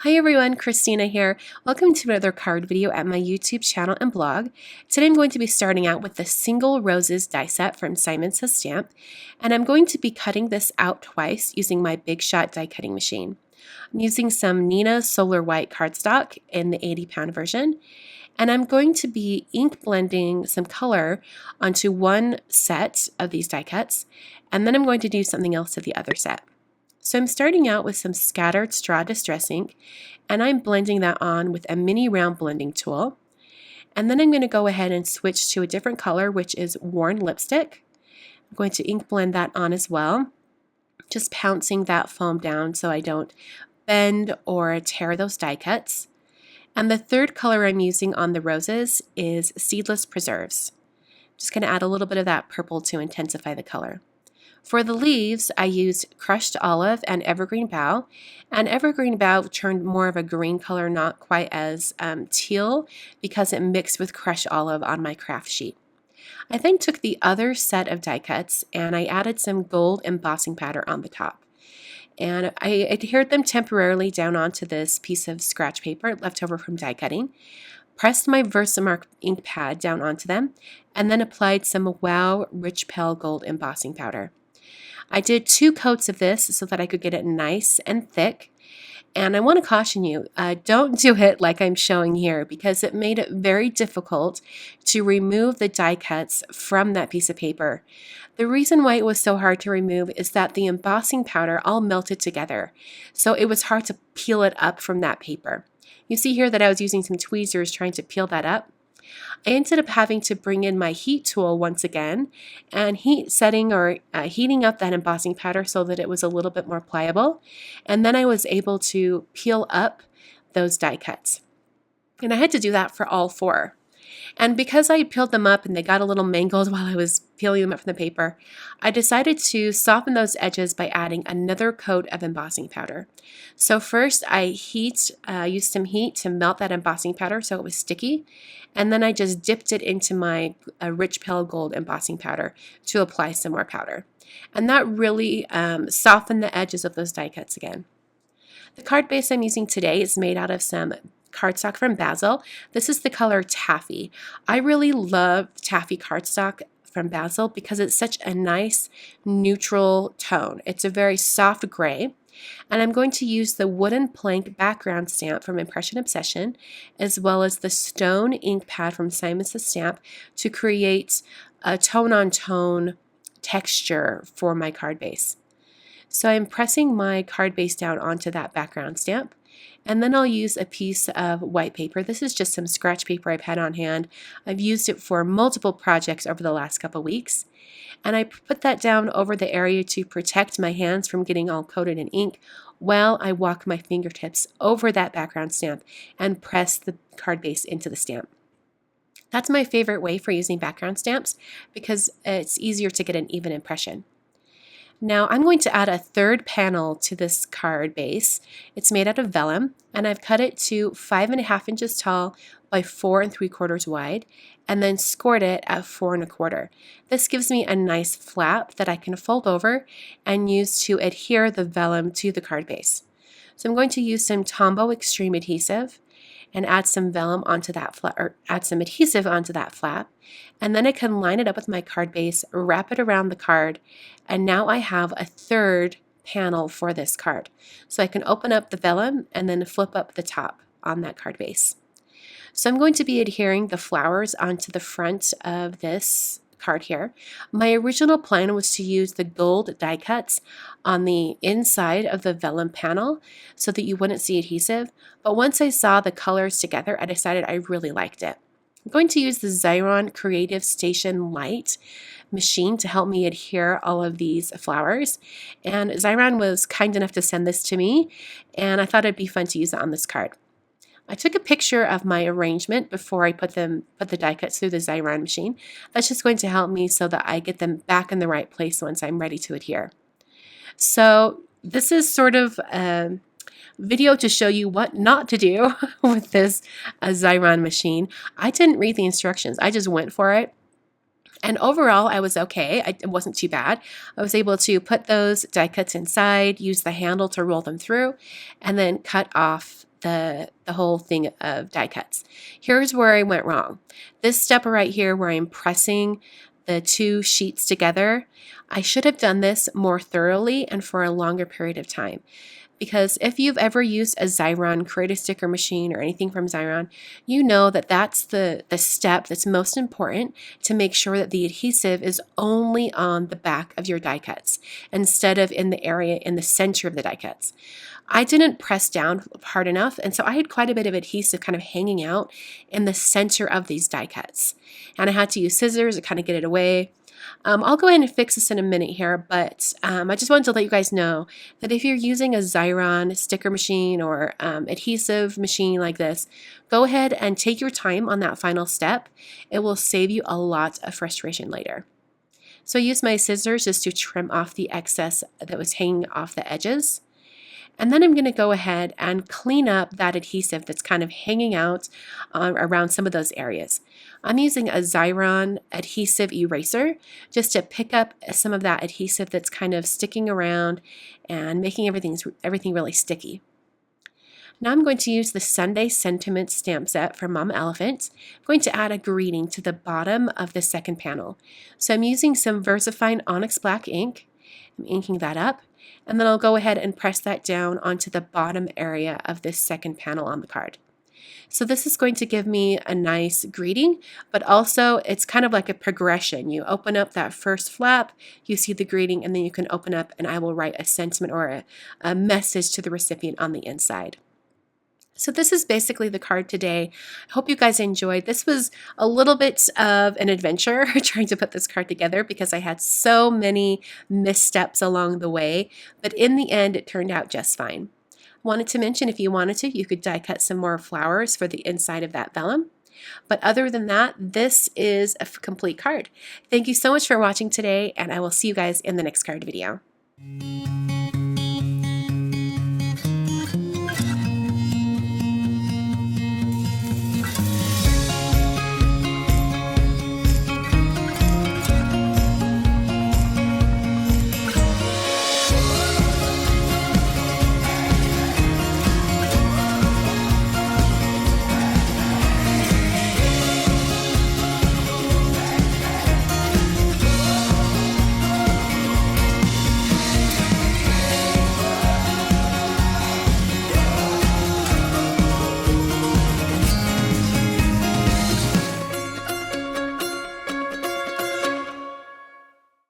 Hi everyone, Christina here. Welcome to another card video at my YouTube channel and blog. Today I'm going to be starting out with the Single Roses die set from Simon Says Stamp, and I'm going to be cutting this out twice using my Big Shot die cutting machine. I'm using some Neenah Solar White cardstock in the 80-pound version, and I'm going to be ink blending some color onto one set of these die cuts, and then I'm going to do something else to the other set. So I'm starting out with some scattered straw distress ink, and I'm blending that on with a mini round blending tool. And then I'm going to go ahead and switch to a different color, which is worn lipstick. I'm going to ink blend that on as well, just pouncing that foam down so I don't bend or tear those die cuts. And the third color I'm using on the roses is Seedless Preserves. Just going to add a little bit of that purple to intensify the color. For the leaves, I used Crushed Olive and Evergreen Bough, and Evergreen Bough turned more of a green color, not quite as teal, because it mixed with Crushed Olive on my craft sheet. I then took the other set of die cuts and I added some gold embossing powder on the top. And I adhered them temporarily down onto this piece of scratch paper left over from die cutting, pressed my Versamark ink pad down onto them, and then applied some Wow Rich Pale Gold embossing powder. I did 2 coats of this so that I could get it nice and thick. And I want to caution you, don't do it like I'm showing here because it made it very difficult to remove the die cuts from that piece of paper. The reason why it was so hard to remove is that the embossing powder all melted together, so it was hard to peel it up from that paper. You see here that I was using some tweezers trying to peel that up. I ended up having to bring in my heat tool once again and heating up that embossing powder so that it was a little bit more pliable. And then I was able to peel up those die cuts. And I had to do that for all 4. And because I peeled them up and they got a little mangled while I was peeling them up from the paper, I decided to soften those edges by adding another coat of embossing powder. So first I used some heat to melt that embossing powder so it was sticky, and then I just dipped it into my rich pale gold embossing powder to apply some more powder. And that really softened the edges of those die cuts again. The card base I'm using today is made out of some cardstock from Bazzill. This is the color Taffy. I really love Taffy cardstock from Bazzill because it's such a nice neutral tone. It's a very soft gray. And I'm going to use the wooden plank background stamp from Impression Obsession, as well as the stone ink pad from Simon Says Stamp to create a tone-on-tone texture for my card base. So I'm pressing my card base down onto that background stamp, and then I'll use a piece of white paper. This is just some scratch paper I've had on hand. I've used it for multiple projects over the last couple weeks. And I put that down over the area to protect my hands from getting all coated in ink while I walk my fingertips over that background stamp and press the card base into the stamp. That's my favorite way for using background stamps because it's easier to get an even impression. Now I'm going to add a third panel to this card base. It's made out of vellum, and I've cut it to 5.5 inches tall by 4 3/4 wide, and then scored it at 4 1/4. This gives me a nice flap that I can fold over and use to adhere the vellum to the card base. So I'm going to use some Tombow Extreme adhesive and add some vellum onto that flap, or add some adhesive onto that flap, and then I can line it up with my card base, wrap it around the card, and now I have a third panel for this card. So I can open up the vellum and then flip up the top on that card base. So I'm going to be adhering the flowers onto the front of this card here. My original plan was to use the gold die cuts on the inside of the vellum panel so that you wouldn't see adhesive, but once I saw the colors together, I decided I really liked it. I'm going to use the Xyron Creative Station Light machine to help me adhere all of these flowers, and Xyron was kind enough to send this to me, and I thought it'd be fun to use it on this card. I took a picture of my arrangement before I put the die cuts through the Xyron machine. That's just going to help me so that I get them back in the right place once I'm ready to adhere. So this is sort of a video to show you what not to do with this Xyron machine. I didn't read the instructions. I just went for it. And overall, I was okay. It wasn't too bad. I was able to put those die cuts inside, use the handle to roll them through, and then cut off the whole thing of die cuts. Here's where I went wrong. This step right here where I'm pressing the two sheets together, I should have done this more thoroughly and for a longer period of time. Because if you've ever used a Xyron Create a Sticker machine or anything from Xyron, you know that that's the step that's most important to make sure that the adhesive is only on the back of your die cuts instead of in the area in the center of the die cuts. I didn't press down hard enough, and so I had quite a bit of adhesive kind of hanging out in the center of these die cuts. And I had to use scissors to kind of get it away. I'll go ahead and fix this in a minute here, but I just wanted to let you guys know that if you're using a Xyron sticker machine or adhesive machine like this, go ahead and take your time on that final step. It will save you a lot of frustration later. So I used my scissors just to trim off the excess that was hanging off the edges. And then I'm going to go ahead and clean up that adhesive that's kind of hanging out around some of those areas. I'm using a Xyron adhesive eraser just to pick up some of that adhesive that's kind of sticking around and making everything really sticky. Now I'm going to use the Sunday Sentiment stamp set from Mama Elephant. I'm going to add a greeting to the bottom of the second panel. So I'm using some VersaFine Onyx Black ink. I'm inking that up. And then I'll go ahead and press that down onto the bottom area of this second panel on the card. So this is going to give me a nice greeting, but also it's kind of like a progression. You open up that first flap, you see the greeting, and then you can open up and I will write a sentiment or a message to the recipient on the inside. So this is basically the card today. I hope you guys enjoyed. This was a little bit of an adventure trying to put this card together because I had so many missteps along the way, but in the end it turned out just fine. Wanted to mention, if you wanted to, you could die cut some more flowers for the inside of that vellum. But other than that, this is a complete card. Thank you so much for watching today, and I will see you guys in the next card video.